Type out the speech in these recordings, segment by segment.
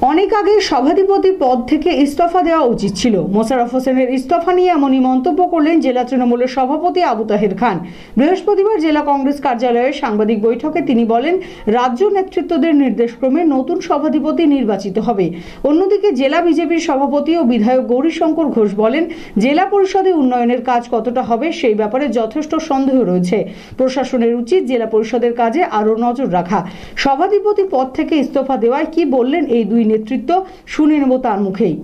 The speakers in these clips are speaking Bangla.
অনেক আগে সভাধিপতি পদ থেকে ইস্তফা দেওয়া উচিত ছিল। মোশাররফ হোসেনের ইস্তফা নিয়ে এমনই মন্তব্য করলেন জেলা তৃণমূলের সভাপতি আবু তাহের খান। বৃহস্পতিবার জেলা কংগ্রেস কার্যালয়ে সাংবাদিক বৈঠকে তিনি বলেন, রাজ্য নেতৃত্বদের নির্দেশক্রমে নতুন সভাধিপতি নির্বাচিত হবে। অন্যদিকে জেলা বিজেপির সভাপতি ও বিধায়ক গৌরীশঙ্কর ঘোষ বলেন, জেলা পরিষদে উন্নয়নের কাজ কতটা হবে সেই ব্যাপারে যথেষ্ট সন্দেহ রয়েছে। প্রশাসনের উচিত জেলা পরিষদের কাজে আরও নজর রাখা। সভাধিপতি পদ থেকে ইস্তফা দেওয়ায় কি বললেন এই দুই নেতৃত্ব, শুনে নেব তার মুখেই।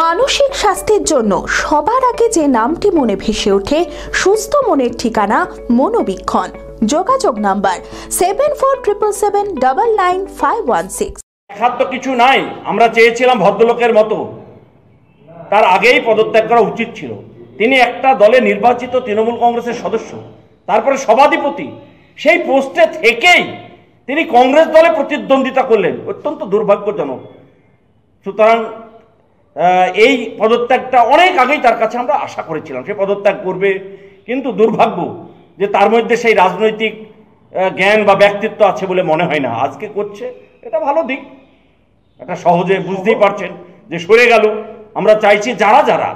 মানসিক স্বাস্থ্যের জন্য সবার আগে যে নামটি মনে ভেসে ওঠে, সুস্থ মনের ঠিকানা মনোবীক্ষণ। যোগাযোগ নাম্বার 7477799516। খাদ্য কিছু নাই, আমরা চেয়েছিলাম ভদ্রলোকের মতো, তার আগেই পদত্যাগ করা উচিত ছিল। তিনি একটা দলে নির্বাচিত তৃণমূল কংগ্রেসের সদস্য, তারপরে সভাধিপতি, সেই পোস্টে থেকেই তিনি কংগ্রেস দলে প্রতিদ্বন্দ্বিতা করলেন, অত্যন্ত দুর্ভাগ্যজনক। সুতরাং এই পদত্যাগটা অনেক আগেই তার কাছে আমরা আশা করেছিলাম সে পদত্যাগ করবে, কিন্তু দুর্ভাগ্য যে তার মধ্যে সেই রাজনৈতিক জ্ঞান বা ব্যক্তিত্ব আছে বলে মনে হয় না। আজকে করছে, এটা ভালো দিক, এটা সহজে বুঝতেই পারছেন যে সরে গেল। আমরা চাইছি যারা যারা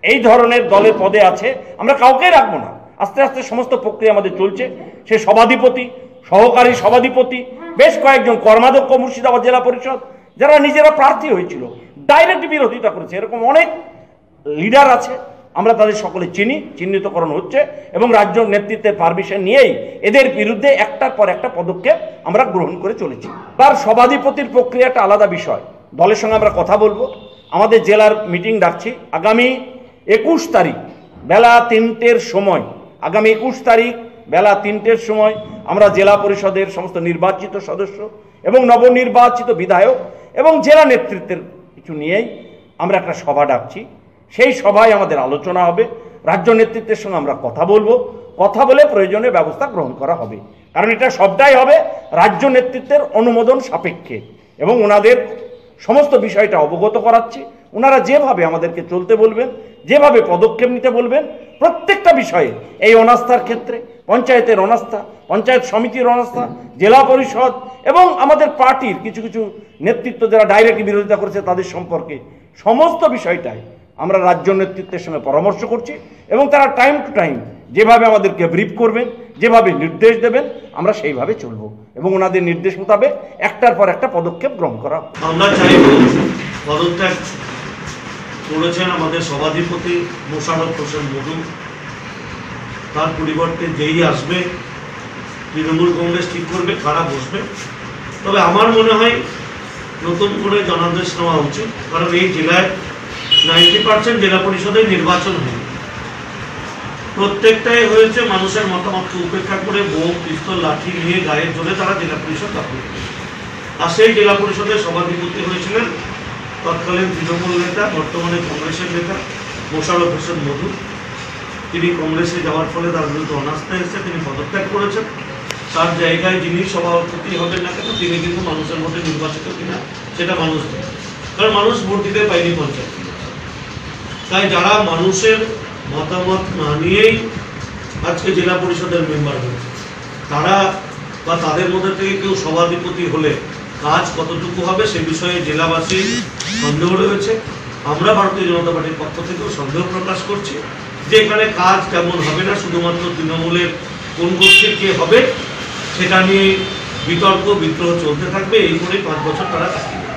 এই ধরনের দলের পদে আছে আমরা কাউকেই রাখবো না। আস্তে আস্তে সমস্ত প্রক্রিয়া আমাদের চলছে। সে সভাধিপতি, সহকারী সভাধিপতি, বেশ কয়েকজন কর্মাধ্যক্ষ মুর্শিদাবাদ জেলা পরিষদ যারা নিজেরা প্রার্থী হয়েছিল, ডাইরেক্ট বিরোধিতা করেছে, এরকম অনেক লিডার আছে। আমরা তাদের সকলে চিহ্নিতকরণ হচ্ছে এবং রাজ্য নেতৃত্বের পারমিশন নিয়েই এদের বিরুদ্ধে একটার পর একটা পদক্ষেপ আমরা গ্রহণ করে চলেছি। তার সভাধিপতির প্রক্রিয়াটা আলাদা বিষয়, দলের সঙ্গে আমরা কথা বলবো। আমাদের জেলার মিটিং ডাকছি আগামী 21 তারিখ বেলা 3টের সময়। আগামী 21 তারিখ বেলা 3টের সময় আমরা জেলা পরিষদের সমস্ত নির্বাচিত সদস্য এবং নবনির্বাচিত বিধায়ক এবং জেলা নেতৃত্বের কিছু নিয়েই আমরা একটা সভা ডাকছি। সেই সভায় আমাদের আলোচনা হবে, রাজ্য নেতৃত্বের সঙ্গে আমরা কথা বলবো, কথা বলে প্রয়োজনীয় ব্যবস্থা গ্রহণ করা হবে। কারণ এটা সবটাই হবে রাজ্য নেতৃত্বের অনুমোদন সাপেক্ষে এবং ওনাদের সমস্ত বিষয়টা অবগত করাচ্ছি। ওনারা যেভাবে আমাদেরকে চলতে বলবেন, যেভাবে পদক্ষেপ নিতে বলবেন, প্রত্যেকটা বিষয়ে এই অনাস্থার ক্ষেত্রে পঞ্চায়েতের অনাস্থা, পঞ্চায়েত সমিতির অনাস্থা, জেলা পরিষদ এবং আমাদের পার্টির কিছু কিছু নেতৃত্ব যারা ডাইরেক্ট বিরোধিতা করেছে তাদের সম্পর্কে সমস্ত বিষয়টাই আমরা রাজ্য নেতৃত্বের সঙ্গে পরামর্শ করছি এবং তারা টাইম টু টাইম যেভাবে আমাদেরকে ব্রিফ করবেন, যেভাবে নির্দেশ দেবেন, আমরা সেইভাবে চলব এবং ওনাদের নির্দেশ মোতাবেক একটার পর একটা পদক্ষেপ গ্রহণ করা। আমরা চাইব পদত্যাগ করেছেন আমাদের সভাধিপতি মোশাররফ হোসেন মধু, তার পরিবর্তে যেই আসবে তৃণমূল কংগ্রেস ঠিক করবে কারা বসবে। তবে আমার মনে হয় নতুন করে জনাদেশ নেওয়া উচিত, কারণ এই জেলায় 90% জেলা পরিষদের নির্বাচন হয়নি, প্রত্যেকটাই হয়েছে মানুষের মতামতকে উপেক্ষা করে বোম, পিস্তল, লাঠি নিয়ে গায়ের জোরে তারা জেলা পরিষদ দখল করে। আর সেই জেলা পরিষদের সভাধিপতি হয়েছিলেন তৎকালীন তৃণমূল নেতা, বর্তমানে কংগ্রেসের নেতা মোশাররফ হোসেন মধু। তিনি কংগ্রেসে যাওয়ার ফলে তার বিরুদ্ধে অনাস্থা এসেছে, তিনি পদত্যাগ করেছেন। তার জায়গায় যিনি সভাপতি হবেন না কেন তিনি কিন্তু মানুষের মধ্যে নির্বাচিত কিনা সেটা মানুষ দেয়, কারণ মানুষ ভোট দিতে পায়নি পঞ্চায়েত। তাই যারা মানুষের মতামত না নিয়েই আজকে জেলা পরিষদের মেম্বার হয়েছে, তারা বা তাদের মধ্যে থেকে কেউ সভাধিপতি হলে কাজ কতটুকু হবে সে বিষয়ে জেলাবাসীর সন্দেহ রয়েছে। আমরা ভারতীয় জনতা পার্টির পক্ষ থেকেও সন্দেহ প্রকাশ করছি যে এখানে কাজ তেমন হবে না, শুধুমাত্র তৃণমূলের কোন গোষ্ঠীর কে হবে সেটা নিয়ে বিতর্ক বিদ্রোহ চলতে থাকবে। এই করেই 5 বছর তারা কাটিয়ে দেবে।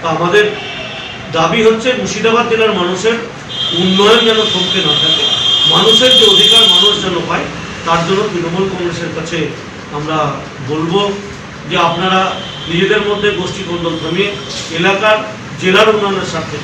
তা আমাদের দাবি হচ্ছে মুর্শিদাবাদ জেলার মানুষের উন্নয়ন যেন থমকে না থাকে, মানুষের যে অধিকার মানুষ যেন পায়, তার জন্য তৃণমূল কংগ্রেসের কাছে আমরা বলবো যে আপনারা নিজেদের মধ্যে গোষ্ঠী কোন্দল থামিয়ে এলাকার জেলার উন্নয়নের স্বার্থে